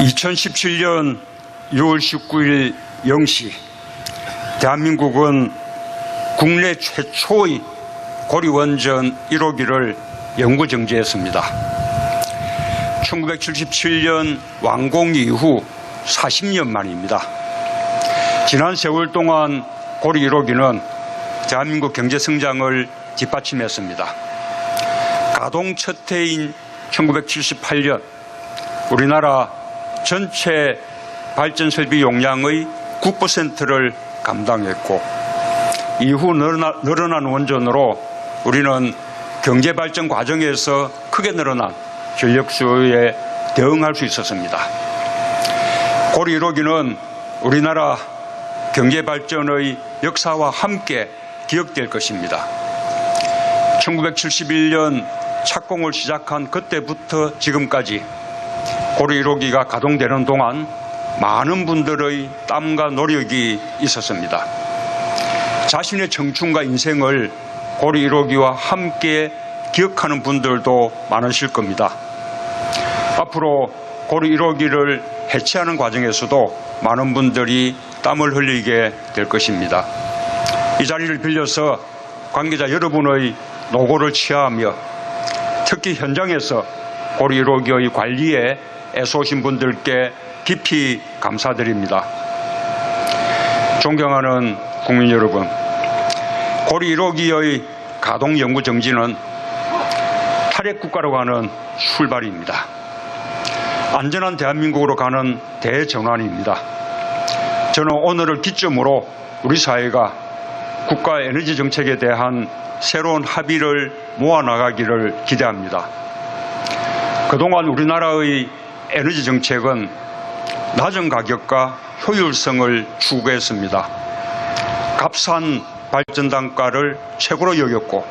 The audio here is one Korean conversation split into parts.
2017년 6월 19일 0시 대한민국은 국내 최초의 고리원전 1호기를 영구정지했습니다. 1977년 완공 이후 40년 만입니다. 지난 세월 동안 고리 1호기는 대한민국 경제 성장을 뒷받침했습니다. 가동 첫 해인 1978년 우리나라 전체 발전 설비 용량의 9%를 감당했고, 이후 늘어난 원전으로 우리는 경제 발전 과정에서 크게 늘어난 전력 수요에 대응할 수 있었습니다. 고리 1호기는 우리나라 경제 발전의 역사와 함께 기억될 것입니다. 1971년 착공을 시작한 그때부터 지금까지 고리 1호기가 가동되는 동안 많은 분들의 땀과 노력이 있었습니다. 자신의 청춘과 인생을 고리 1호기와 함께 기억하는 분들도 많으실 겁니다. 앞으로 고리 1호기를 해체하는 과정에서도 많은 분들이 땀을 흘리게 될 것입니다. 이 자리를 빌려서 관계자 여러분의 노고를 치하하며 특히 현장에서 고리 1호기의 관리에 애써오신 분들께 깊이 감사드립니다. 존경하는 국민 여러분, 고리 1호기의 가동 영구 정지는 탈핵국가로 가는 출발입니다. 안전한 대한민국으로 가는 대전환입니다. 저는 오늘을 기점으로 우리 사회가 국가 에너지 정책에 대한 새로운 합의를 모아나가기를 기대합니다. 그동안 우리나라의 에너지 정책은 낮은 가격과 효율성을 추구했습니다. 값싼 발전 단가를 최고로 여겼고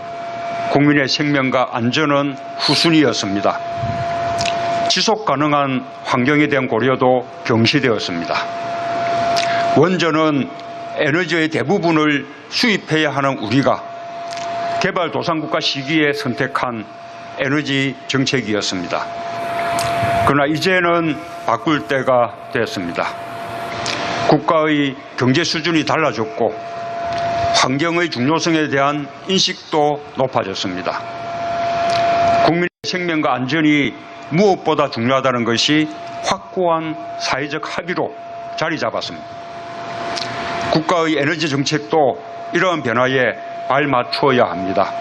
국민의 생명과 안전은 후순위였습니다. 지속 가능한 환경에 대한 고려도 경시되었습니다. 원전은 에너지의 대부분을 수입해야 하는 우리가 개발도상국가 시기에 선택한 에너지 정책이었습니다. 그러나 이제는 바꿀 때가 됐습니다. 국가의 경제 수준이 달라졌고 환경의 중요성에 대한 인식도 높아졌습니다. 국민의 생명과 안전이 무엇보다 중요하다는 것이 확고한 사회적 합의로 자리 잡았습니다. 국가의 에너지 정책도 이러한 변화에 발맞추어야 합니다.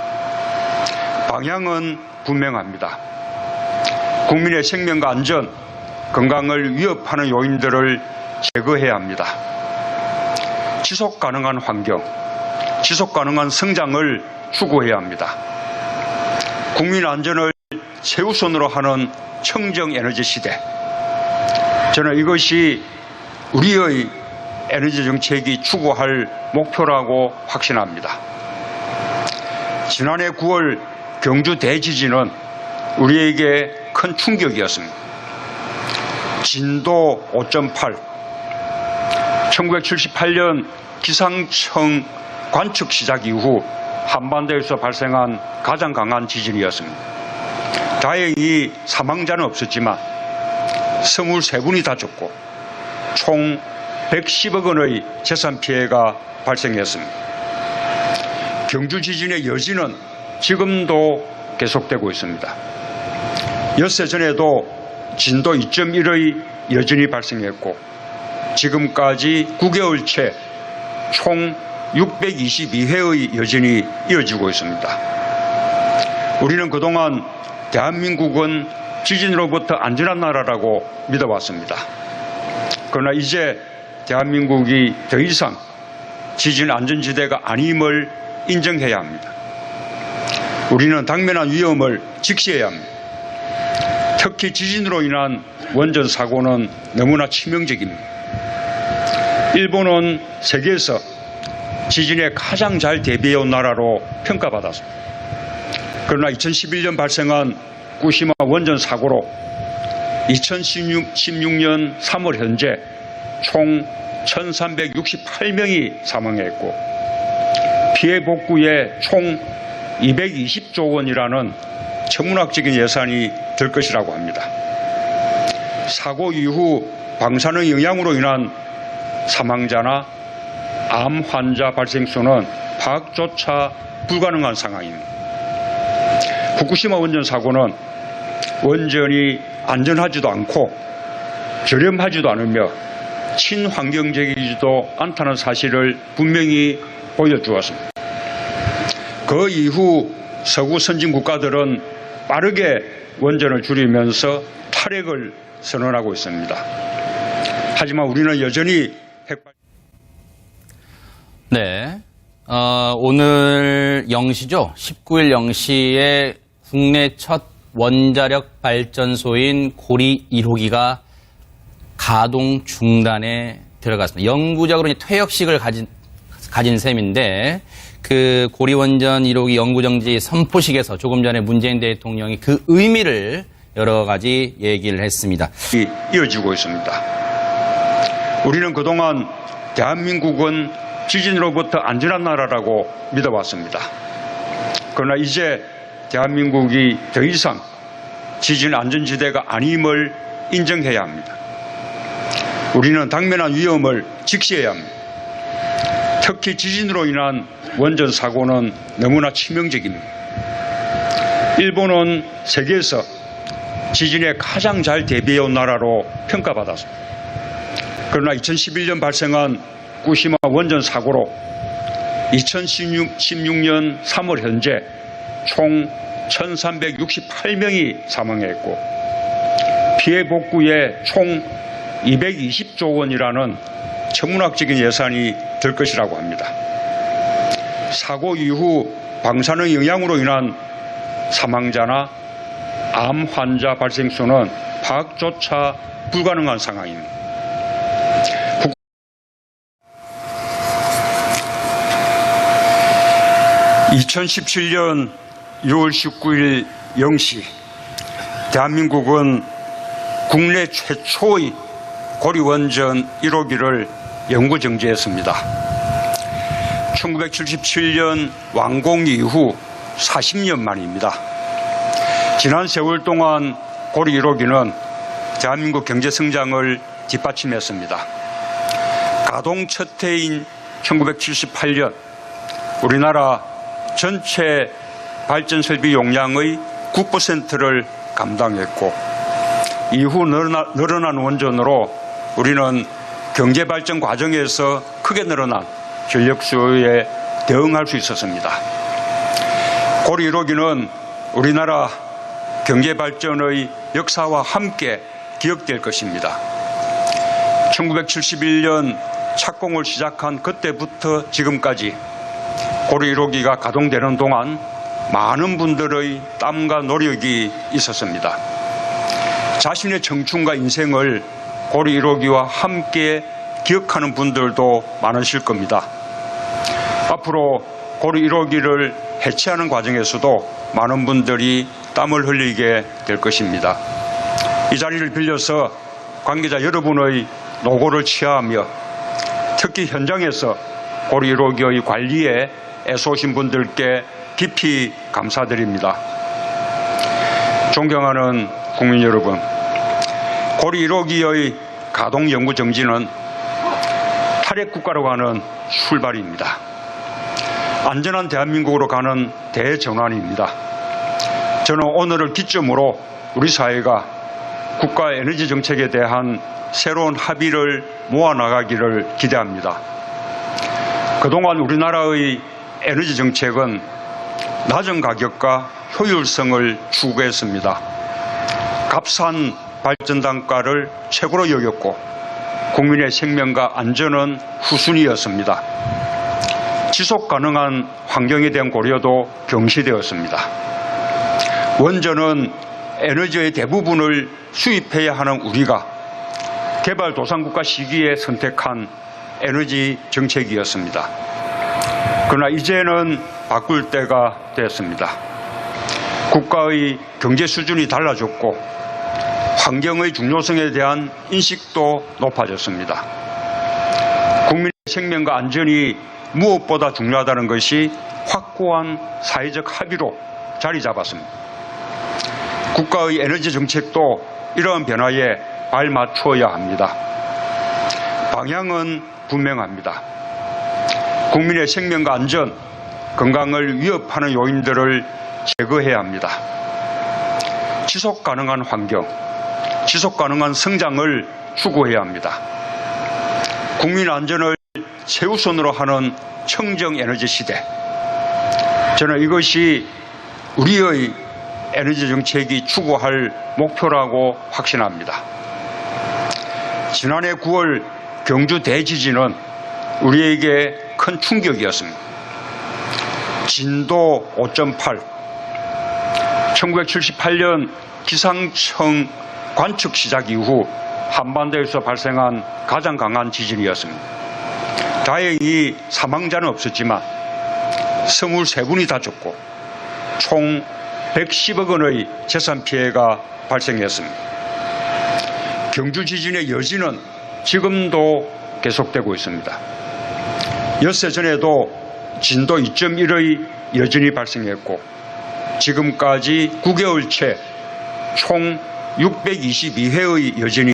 방향은 분명합니다. 국민의 생명과 안전, 건강을 위협하는 요인들을 제거해야 합니다. 지속 가능한 환경, 지속 가능한 성장을 추구해야 합니다. 국민 안전을 최우선으로 하는 청정 에너지 시대. 저는 이것이 우리의 에너지 정책이 추구할 목표라고 확신합니다. 지난해 9월 경주 대지진은 우리에게 큰 충격이었습니다. 진도 5.8, 1978년 기상청 관측 시작 이후 한반도에서 발생한 가장 강한 지진이었습니다. 다행히 사망자는 없었지만 23분이 다쳤고 총 110억 원의 재산 피해가 발생했습니다. 경주 지진의 여진은 지금도 계속되고 있습니다. 엿새 전에도 진도 2.1의 여진이 발생했고 지금까지 9개월째 총 622회의 여진이 이어지고 있습니다. 우리는 그동안 대한민국은 지진으로부터 안전한 나라라고 믿어왔습니다. 그러나 이제 대한민국이 더 이상 지진 안전지대가 아님을 인정해야 합니다. 우리는 당면한 위험을 직시해야 합니다. 특히 지진으로 인한 원전 사고는 너무나 치명적입니다. 일본은 세계에서 지진에 가장 잘 대비해온 나라로 평가받았습니다. 그러나 2011년 발생한 후쿠시마 원전 사고로 2016년 3월 현재 총 1,368명이 사망했고 피해 복구에 총 220조 원이라는 천문학적인 예산이 들 것이라고 합니다. 사고 이후 방사능 영향으로 인한 사망자나 암 환자 발생수는 파악조차 불가능한 상황입니다. 후쿠시마 원전 사고는 원전이 안전하지도 않고 저렴하지도 않으며 친환경적이지도 않다는 사실을 분명히 보여주었습니다. 그 이후 서구 선진 국가들은 빠르게 원전을 줄이면서 탈핵을 선언하고 있습니다. 하지만 우리는 여전히 네. 오늘 0시죠. 19일 0시에 국내 첫 원자력 발전소인 고리 1호기가 가동 중단에 들어갔습니다. 영구적으로 퇴역식을 가진 셈인데 그 고리 원전 1호기 영구정지 선포식에서 조금 전에 문재인 대통령이 그 의미를 여러 가지 얘기를 했습니다. 이어지고 있습니다. 우리는 그동안 대한민국은 지진으로부터 안전한 나라라고 믿어왔습니다. 그러나 이제 대한민국이 더 이상 지진 안전지대가 아님을 인정해야 합니다. 우리는 당면한 위험을 직시해야 합니다. 특히 지진으로 인한 원전 사고는 너무나 치명적입니다. 일본은 세계에서 지진에 가장 잘 대비해온 나라로 평가받았습니다. 그러나 2011년 발생한 후쿠시마 원전 사고로 2016년 3월 현재 총 1,368명이 사망했고 피해 복구에 총 220조 원이라는 천문학적인 예산이 들 것이라고 합니다. 사고 이후 방사능 영향으로 인한 사망자나 암 환자 발생수는 파악조차 불가능한 상황입니다. 2017년 6월 19일 0시 대한민국은 국내 최초의 고리원전 1호기를 영구정지했습니다. 1977년 완공 이후 40년 만입니다. 지난 세월 동안 고리 1호기는 대한민국 경제 성장을 뒷받침했습니다. 가동 첫 해인 1978년 우리나라 전체 발전설비 용량의 9%를 감당했고 이후 늘어난 원전으로 우리는 경제발전 과정에서 크게 늘어난 전력 수요에 대응할 수 있었습니다. 고리 1호기는 우리나라 경제발전의 역사와 함께 기억될 것입니다. 1971년 착공을 시작한 그때부터 지금까지 고리 1호기가 가동되는 동안 많은 분들의 땀과 노력이 있었습니다. 자신의 청춘과 인생을 고리 1호기와 함께 기억하는 분들도 많으실 겁니다. 앞으로 고리 1호기를 해체하는 과정에서도 많은 분들이 땀을 흘리게 될 것입니다. 이 자리를 빌려서 관계자 여러분의 노고를 치하하며 특히 현장에서 고리 1호기의 관리에 애써오신 분들께 깊이 감사드립니다. 존경하는 국민 여러분, 고리 1호기의 가동 영구 정지는 탈핵 국가로 가는 출발입니다. 안전한 대한민국으로 가는 대전환입니다. 저는 오늘을 기점으로 우리 사회가 국가 에너지 정책에 대한 새로운 합의를 모아나가기를 기대합니다. 그동안 우리나라의 에너지 정책은 낮은 가격과 효율성을 추구했습니다. 값싼 발전 단가를 최고로 여겼고 국민의 생명과 안전은 후순위였습니다. 지속 가능한 환경에 대한 고려도 경시되었습니다. 원전은 에너지의 대부분을 수입해야 하는 우리가 개발도상국가 시기에 선택한 에너지 정책이었습니다. 그러나 이제는 바꿀 때가 됐습니다. 국가의 경제 수준이 달라졌고 환경의 중요성에 대한 인식도 높아졌습니다. 국민의 생명과 안전이 무엇보다 중요하다는 것이 확고한 사회적 합의로 자리 잡았습니다. 국가의 에너지 정책도 이러한 변화에 발맞추어야 합니다. 방향은 분명합니다. 국민의 생명과 안전, 건강을 위협하는 요인들을 제거해야 합니다. 지속 가능한 환경, 지속 가능한 성장을 추구해야 합니다. 국민 안전을 최우선으로 하는 청정 에너지 시대. 저는 이것이 우리의 에너지 정책이 추구할 목표라고 확신합니다. 지난해 9월 경주 대지진은 우리에게 큰 충격이었습니다. 진도 5.8, 1978년 기상청 관측 시작 이후 한반도에서 발생한 가장 강한 지진이었습니다. 다행히 사망자는 없었지만 23분이 다쳤고 총 110억 원의 재산 피해가 발생했습니다. 경주 지진의 여진은 지금도 계속되고 있습니다. 엿새 전에도 진도 2.1의 여진이 발생했고 지금까지 9개월째 총 622회의 여진이